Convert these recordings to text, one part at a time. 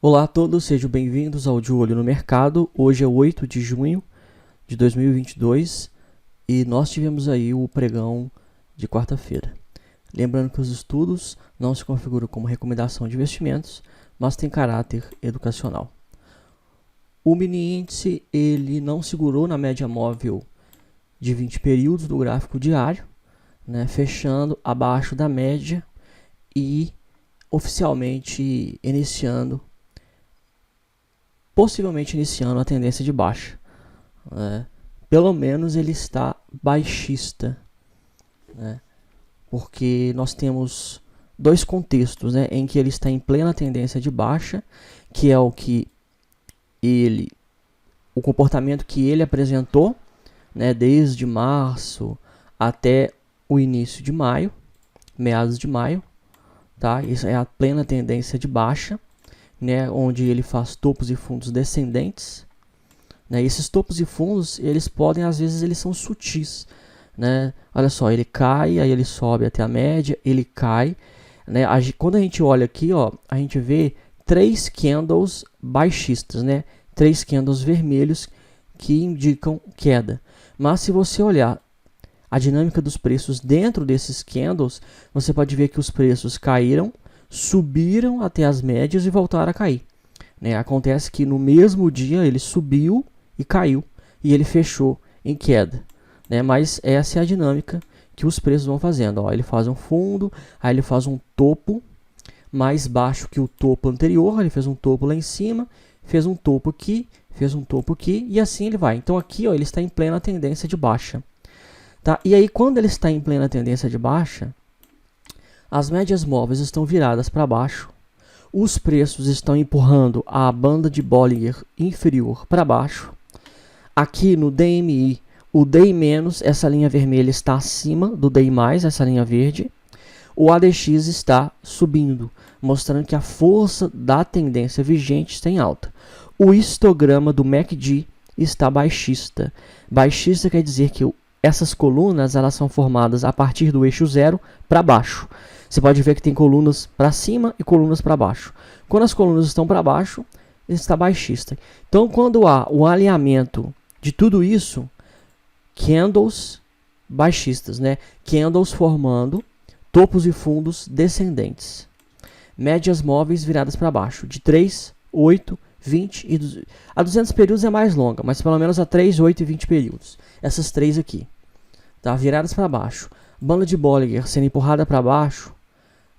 Olá a todos, sejam bem-vindos ao De Olho no Mercado. Hoje é 8 de junho de 2022 e nós tivemos aí o pregão de quarta-feira. Lembrando que os estudos não se configuram como recomendação de investimentos, mas tem caráter educacional. O mini índice ele não segurou na média móvel de 20 períodos do gráfico diário, fechando abaixo da média e oficialmente possivelmente iniciando a tendência de baixa. Pelo menos ele está baixista, porque nós temos dois contextos, em que ele está em plena tendência de baixa, que é o comportamento que ele apresentou, desde março até o início de maio, meados de maio, tá? Isso é a plena tendência de baixa, onde ele faz topos e fundos descendentes. Esses topos e fundos, às vezes eles são sutis, Olha só, ele cai, aí ele sobe até a média, ele cai, Quando a gente olha aqui, a gente vê três candles baixistas, três candles vermelhos que indicam queda. Mas se você olhar a dinâmica dos preços dentro desses candles, você pode ver que os preços caíram, subiram até as médias e voltaram a cair. Acontece que no mesmo dia ele subiu e caiu e ele fechou em queda. Mas essa é a dinâmica que os preços vão fazendo. Ele faz um fundo, aí ele faz um topo mais baixo que o topo anterior, ele fez um topo lá em cima, fez um topo aqui e assim ele vai. Então aqui ele está em plena tendência de baixa. Tá? E aí quando ele está em plena tendência de baixa, as médias móveis estão viradas para baixo, os preços estão empurrando a banda de Bollinger inferior para baixo. Aqui no DMI, o DI-, essa linha vermelha está acima do DI+, essa linha verde. O ADX está subindo, mostrando que a força da tendência vigente está em alta. O histograma do MACD está baixista. Baixista quer dizer que essas colunas elas são formadas a partir do eixo zero para baixo. Você pode ver que tem colunas para cima e colunas para baixo. Quando as colunas estão para baixo, está baixista. Então, quando há o alinhamento de tudo isso, candles baixistas, candles formando topos e fundos descendentes. Médias móveis viradas para baixo, de 3, 8, 20 e 200. A 200 períodos é mais longa, mas pelo menos a 3, 8 e 20 períodos. Essas três aqui, tá? Viradas para baixo. Banda de Bollinger sendo empurrada para baixo.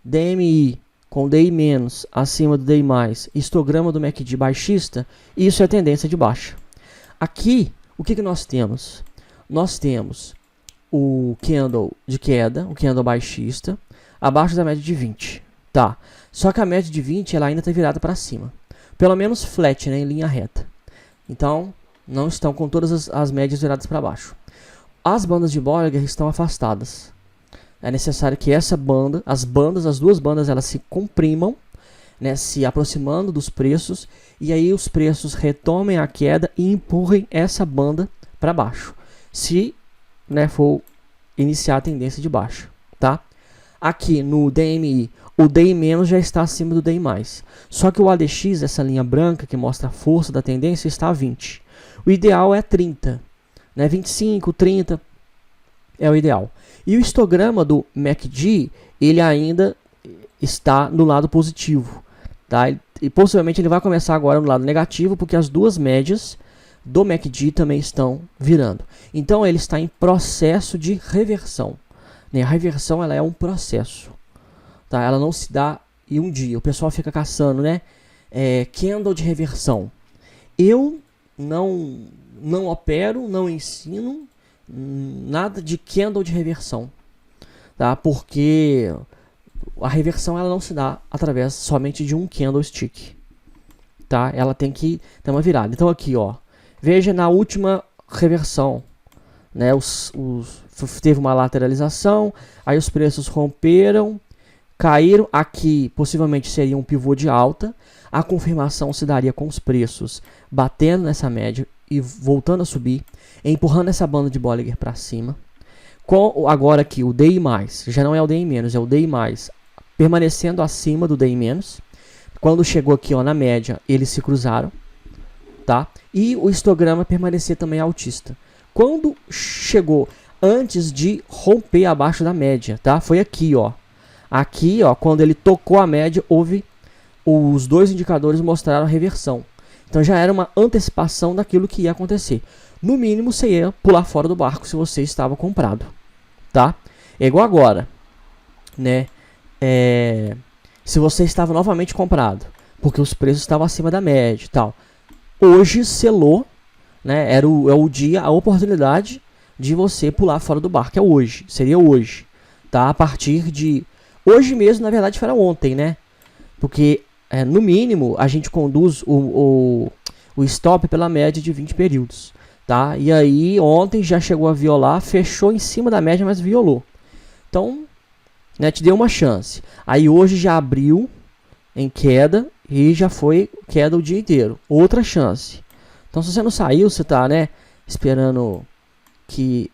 DMI com DI- acima do DI+, histograma do MACD baixista, isso é tendência de baixa. Aqui, o que nós temos? Nós temos o candle de queda, o candle baixista, abaixo da média de 20. Tá. Só que a média de 20 ela ainda está virada para cima. Pelo menos flat, em linha reta. Então, não estão com todas as médias viradas para baixo. As bandas de Bollinger estão afastadas. É necessário que as duas bandas, elas se comprimam, se aproximando dos preços, e aí os preços retomem a queda e empurrem essa banda para baixo, se for iniciar a tendência de baixa, tá? Aqui no DMI, o DI- já está acima do DI+. Só que o ADX, essa linha branca que mostra a força da tendência, está a 20. O ideal é 30, 25, 30 é o ideal. E o histograma do MACD, ele ainda está no lado positivo, tá? E possivelmente ele vai começar agora no lado negativo, porque as duas médias do MACD também estão virando. Então ele está em processo de reversão. A reversão ela é um processo, tá? Ela não se dá em um dia. O pessoal fica caçando, candle de reversão. Eu não opero, não ensino nada de candle de reversão, tá? Porque a reversão ela não se dá através somente de um candlestick, tá? Ela tem que ter uma virada. Então aqui, veja na última reversão, teve uma lateralização, aí os preços romperam, caíram. Aqui possivelmente seria um pivô de alta. A confirmação se daria com os preços batendo nessa média e voltando a subir, empurrando essa banda de Bollinger para cima. Agora aqui o DI+, já não é o DI-, é o DI+, permanecendo acima do DI-, Quando chegou aqui, ó, na média, eles se cruzaram, tá? E o histograma permanecer também altista. Quando chegou antes de romper abaixo da média, tá? Foi aqui, ó. Aqui, ó, quando ele tocou a média, houve os dois indicadores mostraram a reversão. Então já era uma antecipação daquilo que ia acontecer. No mínimo, você ia pular fora do barco se você estava comprado, tá? É igual agora, né? Se você estava novamente comprado, porque os preços estavam acima da média e tal. Hoje selou, né? É o dia, a oportunidade de você pular fora do barco. É hoje, seria hoje, tá? A partir de hoje mesmo, na verdade, foi ontem, né? Porque no mínimo a gente conduz o stop pela média de 20 períodos, tá? E aí ontem já chegou a violar, fechou em cima da média, mas violou. Então, né, te deu uma chance. Aí hoje já abriu em queda e já foi queda o dia inteiro. Outra chance. Então, se você não saiu, você está, né, esperando que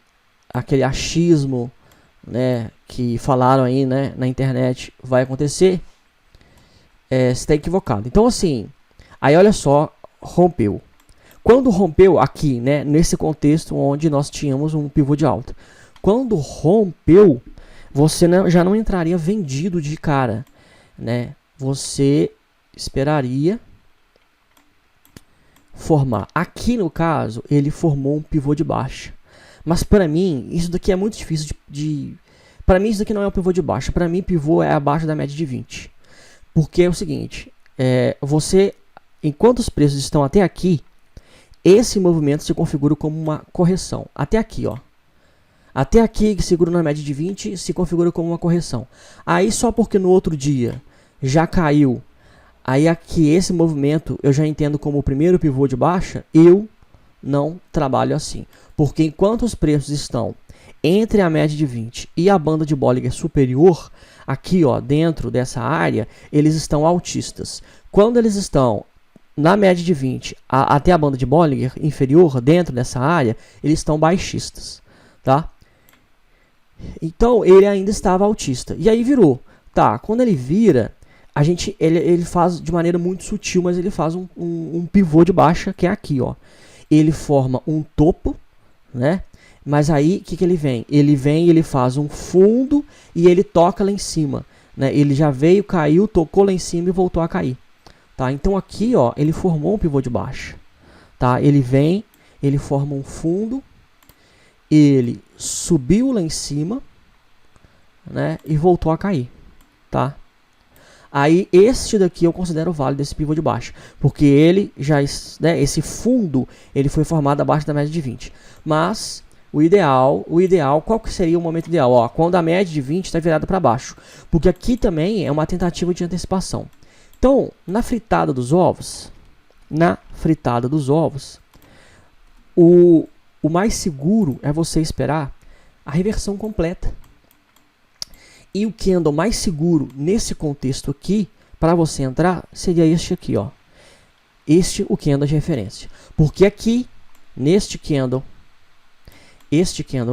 aquele achismo, né, que falaram aí, né, na internet vai acontecer, você está equivocado. Então, assim, aí olha só, rompeu. Quando rompeu aqui, né, nesse contexto onde nós tínhamos um pivô de alta. Quando rompeu, você já não entraria vendido de cara, né? Você esperaria formar. Aqui no caso, ele formou um pivô de baixa. Mas para mim, isso daqui é muito difícil para mim, isso daqui não é um pivô de baixa. Para mim, pivô é abaixo da média de 20. Porque é o seguinte, enquanto os preços estão até aqui, esse movimento se configura como uma correção. Até aqui, ó. Até aqui, que segura na média de 20, se configura como uma correção. Aí, só porque no outro dia já caiu, aí aqui esse movimento eu já entendo como o primeiro pivô de baixa, eu não trabalho assim. Porque enquanto os preços estão entre a média de 20 e a banda de Bollinger superior, aqui, ó, dentro dessa área, eles estão altistas. Quando eles estão na média de 20 até a banda de Bollinger inferior, dentro dessa área, eles estão baixistas, tá? Então, ele ainda estava altista. E aí virou. Tá, quando ele vira, ele faz de maneira muito sutil, mas ele faz um pivô de baixa, que é aqui, ó. Ele forma um topo, né? Mas aí, o que ele vem? Ele faz um fundo e ele toca lá em cima, né? Ele já veio, caiu, tocou lá em cima e voltou a cair. Tá? Então, aqui, ó, ele formou um pivô de baixa. Tá? Ele vem, ele forma um fundo, ele subiu lá em cima, né, e voltou a cair, tá? Aí este daqui eu considero válido, esse pivô de baixa, porque ele já, né, esse fundo, ele foi formado abaixo da média de 20. Mas o ideal, qual que seria o momento ideal? Ó, quando a média de 20 está virada para baixo, porque aqui também é uma tentativa de antecipação. Então, na fritada dos ovos, o mais seguro é você esperar a reversão completa. E o candle mais seguro nesse contexto aqui, para você entrar, seria este aqui, ó. O candle de referência. Porque aqui, este candle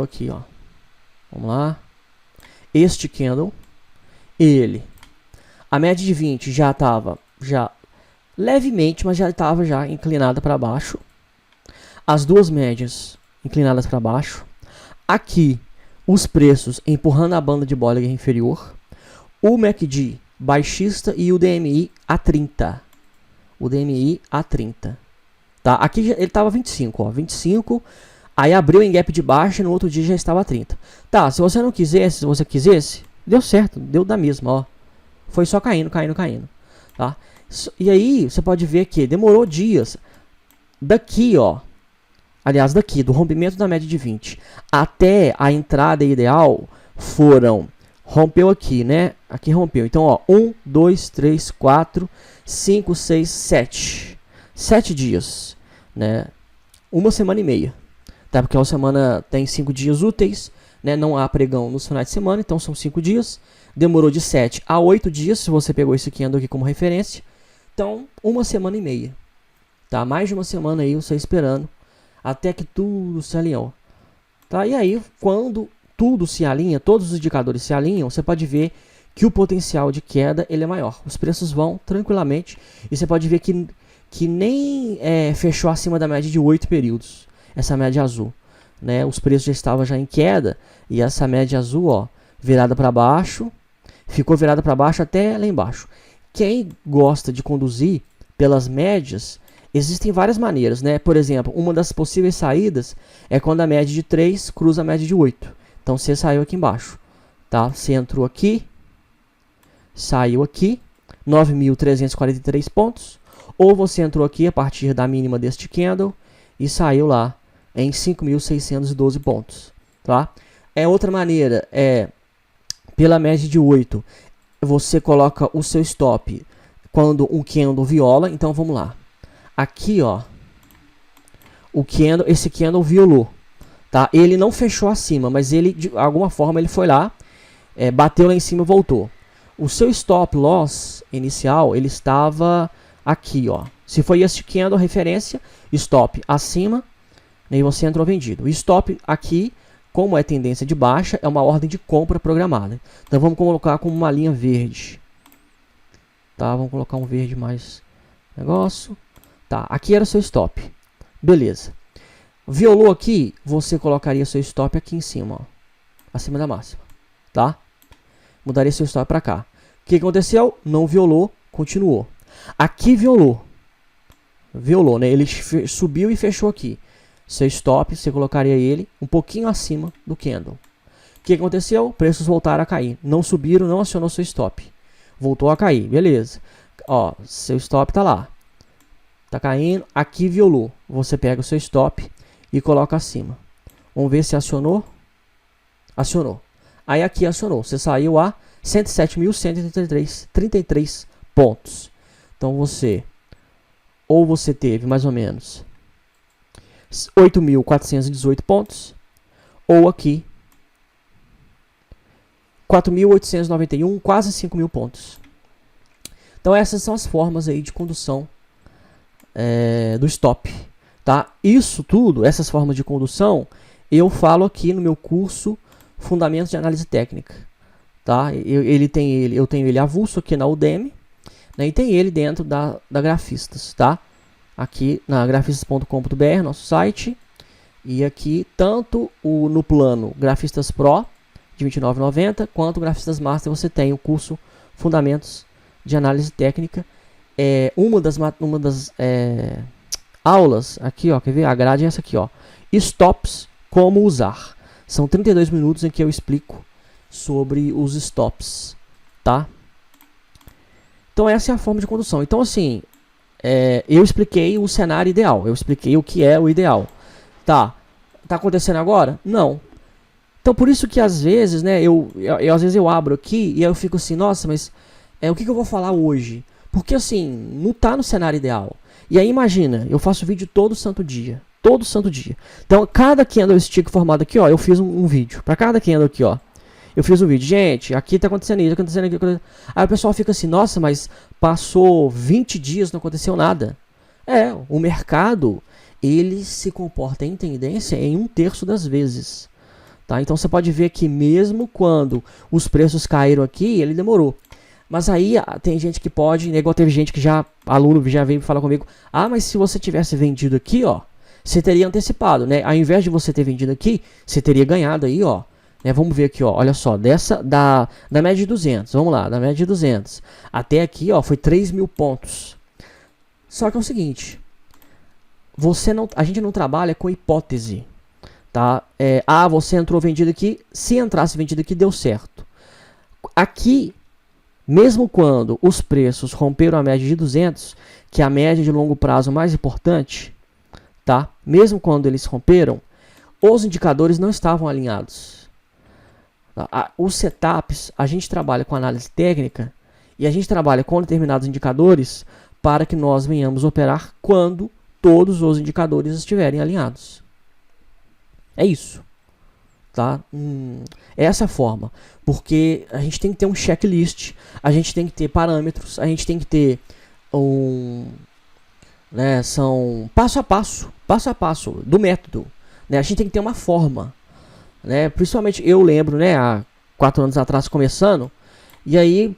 aqui, ó. Vamos lá. Este candle, a média de 20 já estava levemente, mas já estava inclinada para baixo. As duas médias inclinadas para baixo. Aqui, os preços empurrando a banda de Bollinger inferior. O MACD baixista e o DMI a 30. Tá? Aqui ele estava 25, ó. 25. Aí abriu em gap de baixa e no outro dia já estava a 30. Tá, se você não quisesse, se você quisesse, deu certo, deu da mesma, ó. Foi só caindo. Tá? E aí, você pode ver que demorou dias. Daqui, ó. Aliás, daqui, do rompimento da média de 20 até a entrada ideal, rompeu aqui, né? Aqui rompeu. Então, ó, 1, 2, 3, 4, 5, 6, 7. 7 dias, né? Uma semana e meia. Tá? Porque uma semana tem 5 dias úteis, né? Não há pregão nos finais de semana, então são 5 dias. Demorou de 7 a 8 dias, se você pegou esse candle aqui como referência. Então, uma semana e meia. Tá? Mais de uma semana aí, você esperando até que tudo se alinhou. Tá? E aí, quando tudo se alinha, todos os indicadores se alinham, você pode ver que o potencial de queda ele é maior. Os preços vão tranquilamente e você pode ver que nem fechou acima da média de 8 períodos, essa média azul. Né? Os preços já estavam já em queda e essa média azul, ó, virada para baixo, ficou virada para baixo até lá embaixo. Quem gosta de conduzir pelas médias, existem várias maneiras, né? Por exemplo, uma das possíveis saídas é quando a média de 3 cruza a média de 8. Então você saiu aqui embaixo, tá? Você entrou aqui, saiu aqui, 9.343 pontos, ou você entrou aqui a partir da mínima deste candle e saiu lá em 5.612 pontos, tá? Outra maneira é pela média de 8, você coloca o seu stop quando um candle viola. Então vamos lá. Aqui, ó, esse candle violou, tá? Ele não fechou acima, mas ele de alguma forma ele foi lá, bateu lá em cima e voltou. O seu stop loss inicial, ele estava aqui, ó. Se foi este candle referência, stop acima, e você entrou vendido. O stop aqui, como é tendência de baixa, é uma ordem de compra programada. Então vamos colocar como uma linha verde. Tá, vamos colocar um verde mais negócio. Tá, aqui era o seu stop. Beleza. Violou aqui, você colocaria seu stop aqui em cima, ó, acima da máxima, tá? Mudaria seu stop para cá. O que aconteceu? Não violou, continuou. Aqui violou. Violou, né? Ele subiu e fechou aqui. Seu stop, você colocaria ele um pouquinho acima do candle. O que aconteceu? Preços voltaram a cair. Não subiram, não acionou seu stop. Voltou a cair, beleza. Ó, seu stop tá lá. Tá caindo, aqui violou. Você pega o seu stop e coloca acima. Vamos ver se acionou. Acionou. Aí aqui acionou. Você saiu a 107.133 pontos. Então você teve mais ou menos 8.418 pontos, ou aqui 4.891, quase 5.000 pontos. Então essas são as formas aí de condução do stop, tá? Isso tudo, essas formas de condução, eu falo aqui no meu curso Fundamentos de Análise Técnica, tá? Eu tenho ele avulso aqui na Udemy, né? E tem ele dentro da Grafistas, tá? Aqui na grafistas.com.br, nosso site, e aqui tanto no plano Grafistas Pro de R$ 29,90 quanto o Grafistas Master você tem o curso Fundamentos de Análise Técnica. Uma das aulas aqui, ó, quer ver? A grade é essa aqui, ó, stops, como usar. São 32 minutos em que eu explico sobre os stops, tá? Então essa é a forma de condução. Então assim, eu expliquei o cenário ideal, eu expliquei o que é o ideal. Tá acontecendo agora? Não. Então por isso que às vezes, né, às vezes eu abro aqui e eu fico assim, nossa, mas o que eu vou falar hoje? Porque assim, não tá no cenário ideal. E aí imagina, eu faço vídeo todo santo dia. Todo santo dia. Então cada candlestick formado aqui, ó, eu fiz um vídeo. Para cada candle aqui, ó, eu fiz um vídeo. Gente, aqui tá acontecendo isso, acontecendo aqui. Aí o pessoal fica assim, nossa, mas passou 20 dias, não aconteceu nada. O mercado, ele se comporta em tendência em 1/3 das vezes. Tá? Então você pode ver que mesmo quando os preços caíram aqui, ele demorou. Mas aí tem gente que pode, igual teve gente que aluno já veio falar comigo, mas se você tivesse vendido aqui, ó, você teria antecipado, né? Ao invés de você ter vendido aqui, você teria ganhado aí, ó. Né? Vamos ver aqui, ó, olha só, da média de 200, vamos lá, da média de 200. Até aqui, ó, foi 3.000 pontos. Só que é o seguinte, a gente não trabalha com hipótese, tá? Você entrou vendido aqui, se entrasse vendido aqui, deu certo. Aqui, mesmo quando os preços romperam a média de 200, que é a média de longo prazo mais importante, tá? Mesmo quando eles romperam, os indicadores não estavam alinhados. Os setups, a gente trabalha com análise técnica e a gente trabalha com determinados indicadores para que nós venhamos operar quando todos os indicadores estiverem alinhados. É isso. Tá? Essa forma. Porque a gente tem que ter um checklist, a gente tem que ter parâmetros, a gente tem que ter são passo a passo do método. Né? A gente tem que ter uma forma. Né? Principalmente eu lembro, né, há 4 anos atrás começando, E aí,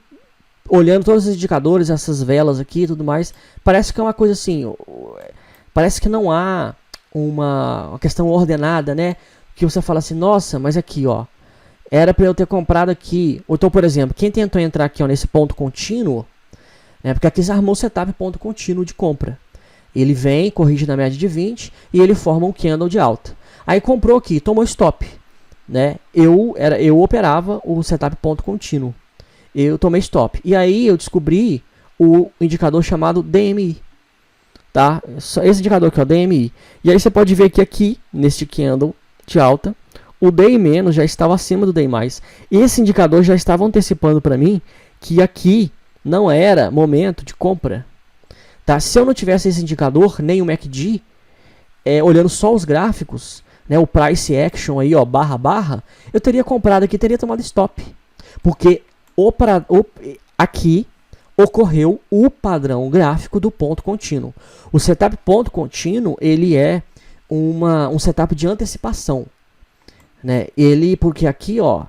olhando todos os indicadores, essas velas aqui e tudo mais, parece que é uma coisa assim, parece que não há uma questão ordenada, né? Que você fala assim, nossa, mas aqui, ó, era para eu ter comprado aqui. Ou então, por exemplo, quem tentou entrar aqui, ó, nesse ponto contínuo, né? Porque aqui você armou o setup ponto contínuo de compra. Ele vem, corrige na média de 20 e ele forma um candle de alta. Aí comprou aqui, tomou stop, né? Eu operava o setup ponto contínuo. Eu tomei stop. E aí eu descobri o indicador chamado DMI. Tá? Esse indicador aqui, ó, DMI. E aí você pode ver que aqui, neste candle de alta, o DI- já estava acima do DI+. Esse indicador já estava antecipando para mim que aqui não era momento de compra. Tá? Se eu não tivesse esse indicador, nem o MACD, olhando só os gráficos, né, o price action aí, ó, barra, eu teria comprado aqui, teria tomado stop. Porque aqui ocorreu o padrão gráfico do ponto contínuo. O setup ponto contínuo, ele é um setup de antecipação, né? Porque aqui, ó,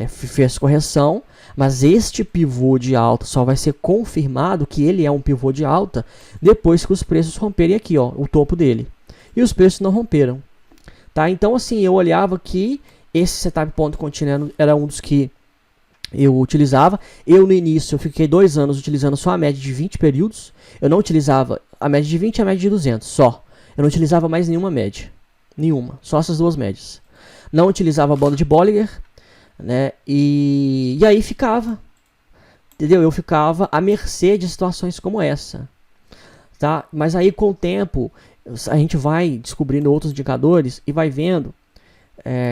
fez correção, mas este pivô de alta só vai ser confirmado que ele é um pivô de alta depois que os preços romperem aqui, ó, o topo dele. E os preços não romperam, tá? Então, assim, eu olhava que esse setup ponto contínuo era um dos que eu utilizava. No início, eu fiquei 2 anos utilizando só a média de 20 períodos. Eu não utilizava a média de 20 e a média de 200, só. Eu não utilizava mais nenhuma média. Nenhuma. Só essas duas médias. Não utilizava a banda de Bollinger, né? E aí ficava. Entendeu? Eu ficava à mercê de situações como essa. Tá? Mas aí, com o tempo, a gente vai descobrindo outros indicadores e vai vendo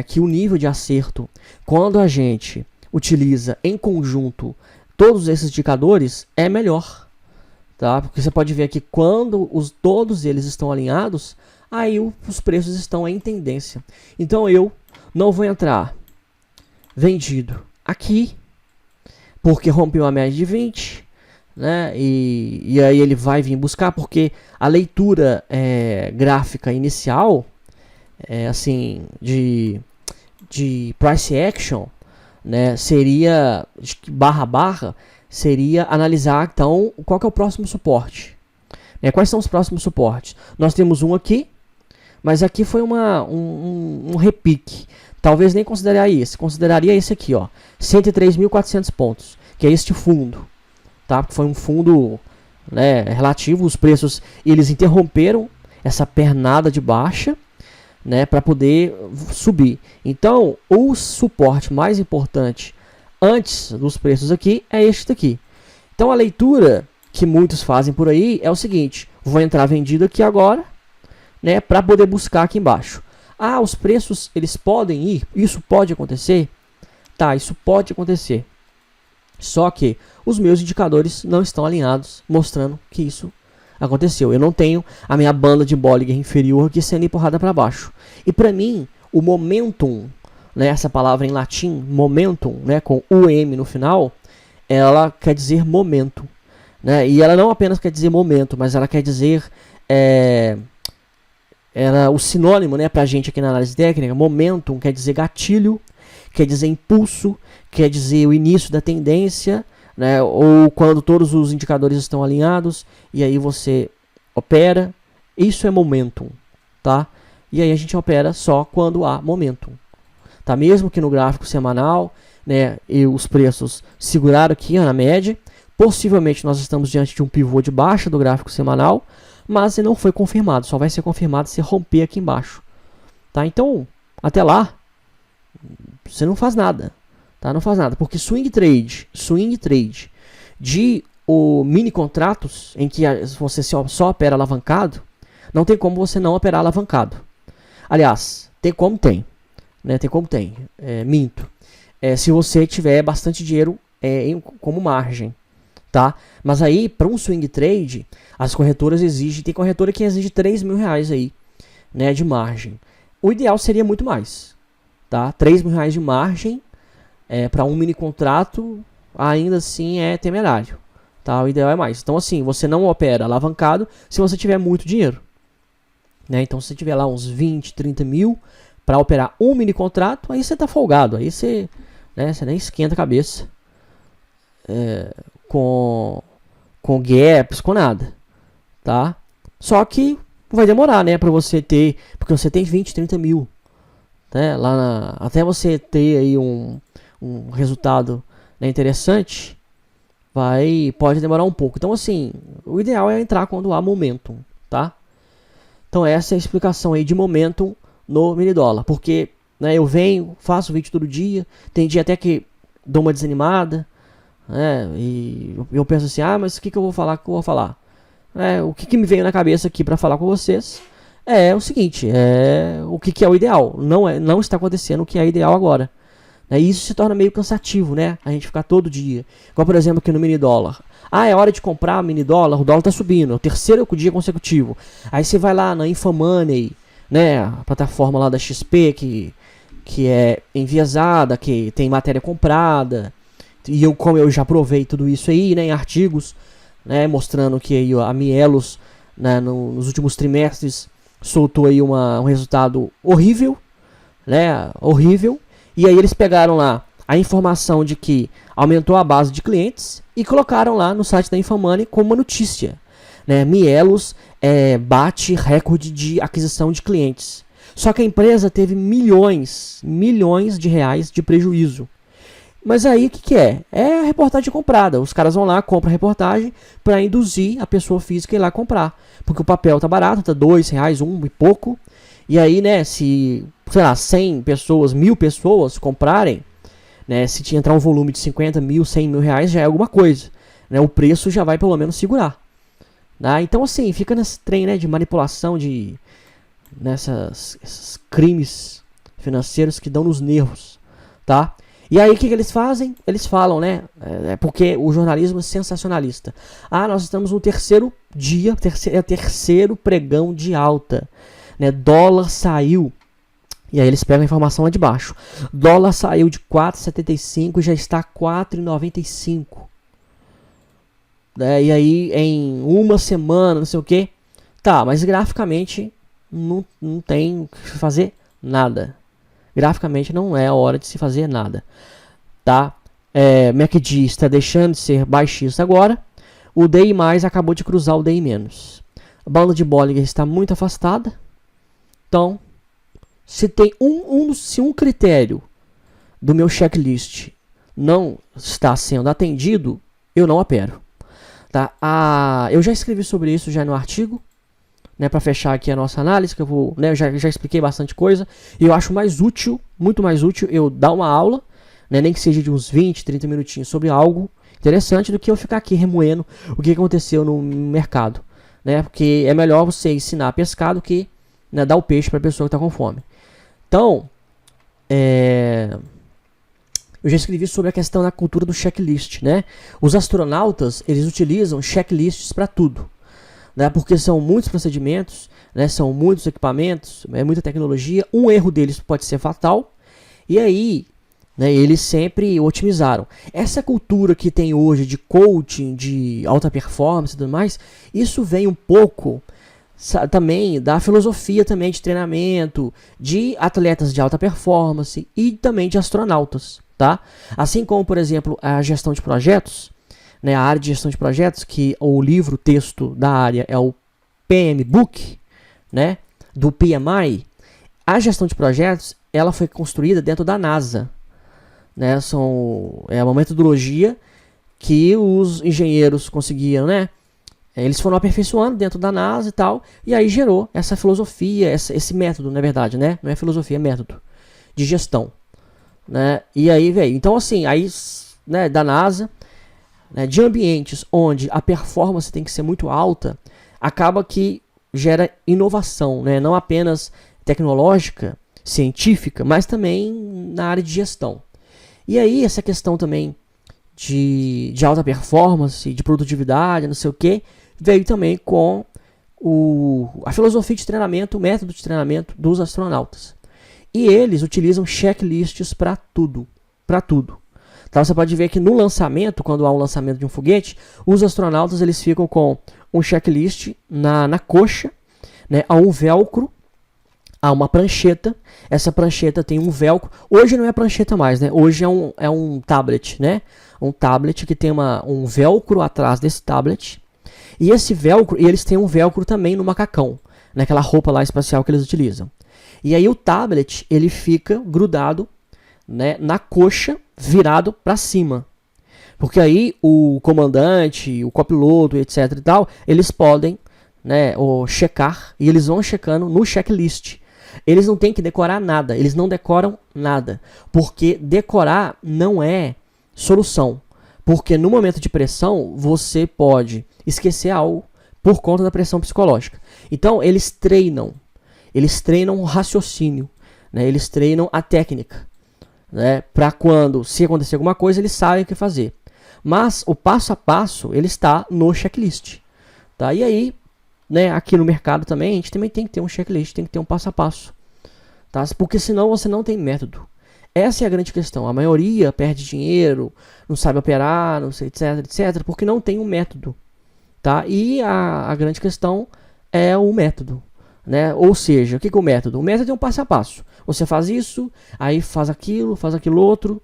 que o nível de acerto, quando a gente utiliza em conjunto todos esses indicadores, é melhor, tá? Porque você pode ver que quando todos eles estão alinhados, aí os preços estão em tendência. Então eu não vou entrar vendido aqui, porque rompeu a média de 20, né? E aí ele vai vir buscar, porque a leitura gráfica inicial, assim, de price action, né, seria barra, seria analisar então qual que é o próximo suporte. Quais são os próximos suportes? Nós temos um aqui, mas aqui foi um repique. Talvez nem consideraria esse aqui, ó, 103.400 pontos, que é este fundo, tá? Porque foi um fundo, né, relativo, os preços eles interromperam essa pernada de baixa, né, para poder subir. Então, o suporte mais importante antes dos preços aqui é este daqui. Então, a leitura que muitos fazem por aí é o seguinte: vou entrar vendido aqui agora, né, para poder buscar aqui embaixo. Ah, os preços eles podem ir? Isso pode acontecer? Tá, isso pode acontecer. Só que os meus indicadores não estão alinhados, mostrando que isso aconteceu. Eu não tenho a minha banda de Bollinger inferior aqui sendo empurrada para baixo. E para mim, o momentum, né, essa palavra em latim, momentum, né, com UM no final, ela quer dizer momento, né? E ela não apenas quer dizer momento, mas ela quer dizer o sinônimo, né, para a gente aqui na análise técnica. Momentum quer dizer gatilho, quer dizer impulso, quer dizer o início da tendência, né, ou quando todos os indicadores estão alinhados e aí você opera. Isso é momentum, tá? E aí a gente opera só quando há momentum, tá? Mesmo que no gráfico semanal, né, e os preços seguraram aqui na média, possivelmente nós estamos diante de um pivô de baixa do gráfico semanal, mas ele não foi confirmado, só vai ser confirmado se romper aqui embaixo, tá? Então, até lá, você não faz nada, tá? Não faz nada, porque swing trade de mini contratos, em que você só opera alavancado, não tem como você não operar alavancado. Aliás, tem como tem, né? Tem como tem, minto. Se você tiver bastante dinheiro como margem, tá? Mas aí, para um swing trade, as corretoras exigem, tem corretora que exige 3 mil reais aí, né, de margem. O ideal seria muito mais, tá? 3 mil reais de margem para um mini contrato, ainda assim é temerário, tá? O ideal é mais. Então, assim, você não opera alavancado se você tiver muito dinheiro, né? Então, se você tiver lá uns 20, 30 mil para operar um mini contrato, aí você tá folgado, aí você, né, você nem esquenta a cabeça. com gaps, com nada, tá? Só que vai demorar, né, para você ter, porque você tem 20, 30 mil, né, até você ter aí um resultado, né, interessante, pode demorar um pouco. Então, assim, o ideal é entrar quando há momentum, tá? Então, essa é a explicação aí de momentum no mini dólar, porque, né, eu venho, faço vídeo todo dia, tem dia até que dou uma desanimada, né, e eu penso assim, mas o que eu vou falar, o que me veio na cabeça aqui para falar com vocês é o seguinte, o que é o ideal, não está acontecendo o que é ideal agora. E isso se torna meio cansativo, né? A gente ficar todo dia. Igual, por exemplo, aqui no mini dólar. É hora de comprar mini dólar, o dólar tá subindo, é o terceiro dia consecutivo. Aí você vai lá na Infomoney, né? A plataforma lá da XP, que é enviesada, que tem matéria comprada. E como eu já provei tudo isso aí, né? Em artigos, né? Mostrando que aí, a Mielos, né, nos últimos trimestres, soltou aí um resultado horrível, né? Horrível. E aí eles pegaram lá a informação de que aumentou a base de clientes e colocaram lá no site da Infomoney como uma notícia, né? Mielos bate recorde de aquisição de clientes. Só que a empresa teve milhões de reais de prejuízo. Mas aí o que é? É a reportagem comprada. Os caras vão lá, compram a reportagem para induzir a pessoa física a ir lá comprar. Porque o papel tá barato, tá R$2, um e pouco. E aí, né, se, sei lá, 100 pessoas, 1000 pessoas comprarem, né, se entrar um volume de 50 mil, 100 mil reais, já é alguma coisa. Né, o preço já vai pelo menos segurar. Né? Então, assim, fica nesse trem, né, de manipulação, esses crimes financeiros que dão nos nervos, tá? E aí, o que eles fazem? Eles falam, né, porque o jornalismo é sensacionalista. Nós estamos no terceiro dia, terceiro pregão de alta. Né, dólar saiu, e aí eles pegam a informação lá de baixo. Dólar saiu de 4,75 e já está 4,95. E aí em uma semana, não sei o que. Tá, mas graficamente não tem o que fazer nada. Graficamente não é a hora de se fazer nada. Tá? MACD está deixando de ser baixista agora. O DI+, acabou de cruzar o DI-. A banda de Bollinger está muito afastada. Então, se tem se um critério do meu checklist não está sendo atendido, eu não opero. Tá? Eu já escrevi sobre isso já no artigo, né, para fechar aqui a nossa análise, que eu vou, né, eu já expliquei bastante coisa, e eu acho mais útil, muito mais útil, eu dar uma aula, né, nem que seja de uns 20, 30 minutinhos sobre algo interessante, do que eu ficar aqui remoendo o que aconteceu no mercado. Né, porque é melhor você ensinar a pescar do que, né, dar o peixe para a pessoa que está com fome. Então, eu já escrevi sobre a questão da cultura do checklist, né? Os astronautas, eles utilizam checklists para tudo, né? Porque são muitos procedimentos, né? São muitos equipamentos, é muita tecnologia. Um erro deles pode ser fatal. E aí, né, eles sempre otimizaram. Essa cultura que tem hoje de coaching, de alta performance e tudo mais, isso vem um pouco também da filosofia também de treinamento de atletas de alta performance e também de astronautas, tá? Assim como, por exemplo, a gestão de projetos, né, a área de gestão de projetos, que o livro texto da área é o PM Book, né, do PMI. A gestão de projetos, ela foi construída dentro da NASA, né? É uma metodologia que os engenheiros conseguiam, né? Eles foram aperfeiçoando dentro da NASA e tal, e aí gerou essa filosofia, esse método, na verdade, né? Não é filosofia, é método de gestão, né? E aí veio, então assim, aí, né, da NASA, né, de ambientes onde a performance tem que ser muito alta, acaba que gera inovação, né? Não apenas tecnológica, científica, mas também na área de gestão. E aí essa questão também de alta performance, de produtividade, não sei o que, veio também com a filosofia de treinamento, o método de treinamento dos astronautas. E eles utilizam checklists para tudo, Então você pode ver que no lançamento, quando há um lançamento de um foguete, os astronautas eles ficam com um checklist na coxa, né, há um velcro, a uma prancheta. Essa prancheta tem um velcro. Hoje não é prancheta mais, né? Hoje é um tablet, né? Um tablet que tem um velcro atrás desse tablet. E esse velcro, e eles têm um velcro também no macacão, naquela roupa lá espacial que eles utilizam. E aí o tablet, ele fica grudado, né, na coxa, virado para cima. Porque aí o comandante, o copiloto, etc e tal, eles podem, né, checar, e eles vão checando no checklist. Eles não têm que decorar nada, eles não decoram nada, porque decorar não é solução. Porque no momento de pressão, você pode esquecer algo por conta da pressão psicológica. Então, eles treinam o raciocínio, né, eles treinam a técnica, né, para quando, se acontecer alguma coisa, eles sabem o que fazer. Mas o passo a passo, ele está no checklist. Tá? E aí, né, aqui no mercado também, a gente também tem que ter um checklist, tem que ter um passo a passo. Tá? Porque senão você não tem método. Essa é a grande questão. A maioria perde dinheiro, não sabe operar, não sei, etc, etc, porque não tem um método. Tá? E a grande questão é o método. Né? Ou seja, o que é o método? O método é um passo a passo. Você faz isso, aí faz aquilo outro,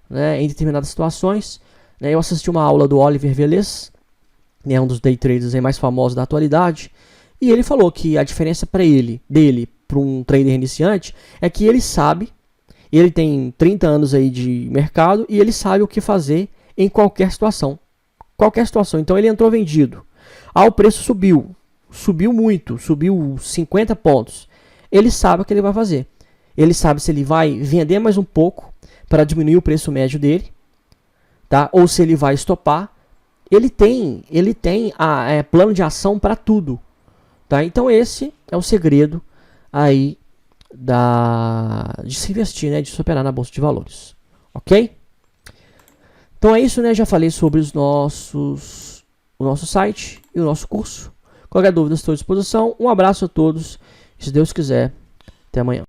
né, em determinadas situações. Né? Eu assisti uma aula do Oliver Velez, né, um dos day traders aí mais famosos da atualidade, e ele falou que a diferença dele para um trader iniciante é que ele sabe, ele tem 30 anos aí de mercado e ele sabe o que fazer em qualquer situação. Qualquer situação. Então ele entrou vendido. O preço subiu muito, subiu 50 pontos. Ele sabe o que ele vai fazer. Ele sabe se ele vai vender mais um pouco para diminuir o preço médio dele, tá? Ou se ele vai estopar. Ele tem plano de ação para tudo. Tá? Então esse é o segredo aí de se investir, né? De se operar na Bolsa de Valores. Ok? Então é isso, né? Já falei sobre o nosso site e o nosso curso. Qualquer dúvida, estou à disposição. Um abraço a todos. Se Deus quiser, até amanhã.